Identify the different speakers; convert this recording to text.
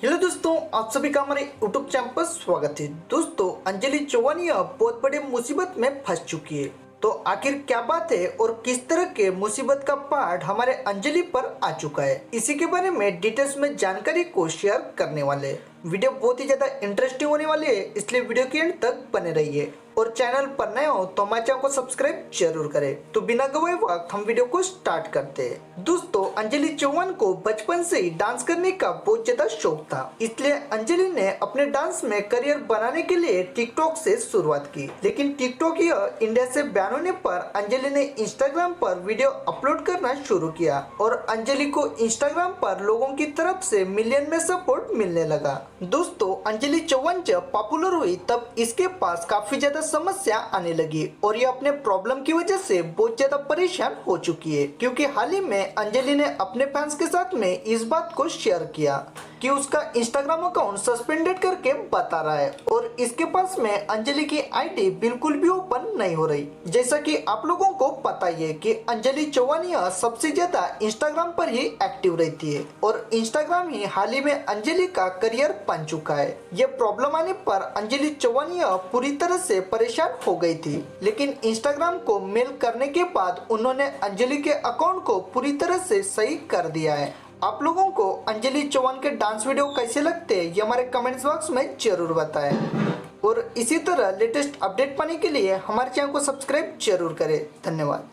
Speaker 1: Hello दोस्तों, आप सभी का हमारे यूट्यूब चैनल पर स्वागत है। दोस्तों, अंजलि चौवानिया बहुत बड़े मुसीबत में फंस चुकी है। तो आखिर क्या बात है और किस तरह के मुसीबत का पार्ट हमारे अंजलि पर आ चुका है, इसी के बारे में डिटेल्स में जानकारी को शेयर करने वाले हैं। वीडियो बहुत ही ज्यादा इंटरेस्टिंग होने वाली है, इसलिए वीडियो के एंड तक बने रहिए। और चैनल पर नए हो तो हमारे चैनल को सब्सक्राइब जरूर करें। तो बिना गवाए वक्त हम वीडियो को स्टार्ट करते हैं। दोस्तों, अंजलि चौहान को बचपन से ही डांस करने का बहुत ज्यादा शौक था, इसलिए अंजलि ने अपने डांस में करियर बनाने के लिए टिकटॉक से शुरुआत की। लेकिन टिकटॉक इंडिया से बैन होने पर अंजलि ने इंस्टाग्राम पर वीडियो अपलोड करना शुरू किया और अंजलि को इंस्टाग्राम पर लोगों की तरफ से मिलियन में सपोर्ट मिलने लगा। दोस्तों, अंजलि चौहान जब पॉपुलर हुई तब इसके पास काफी ज्यादा समस्या आने लगी और ये अपने प्रॉब्लम की वजह से बहुत ज्यादा परेशान हो चुकी है, क्योंकि हाल ही में अंजलि ने अपने फैंस के साथ में इस बात को शेयर किया कि उसका इंस्टाग्राम अकाउंट सस्पेंडेड करके बता रहा है और इसके पास में अंजलि की आईडी बिल्कुल भी ओपन नहीं हो रही। जैसा कि आप लोगों को पता ही है कि अंजलि चौहानिया सबसे ज्यादा इंस्टाग्राम पर ही एक्टिव रहती है और इंस्टाग्राम ही हाल ही में अंजलि का करियर बन चुका है। ये प्रॉब्लम आने पर अंजलि चौहानिया पूरी तरह से परेशान हो गई थी, लेकिन इंस्टाग्राम को मेल करने के बाद उन्होंने अंजलि के अकाउंट को पूरी तरह से सही कर दिया है। आप लोगों को अंजलि चौहान के डांस वीडियो कैसे लगते हैं, ये हमारे कमेंट्स बॉक्स में जरूर बताएं। और इसी तरह लेटेस्ट अपडेट पाने के लिए हमारे चैनल को सब्सक्राइब जरूर करें। धन्यवाद।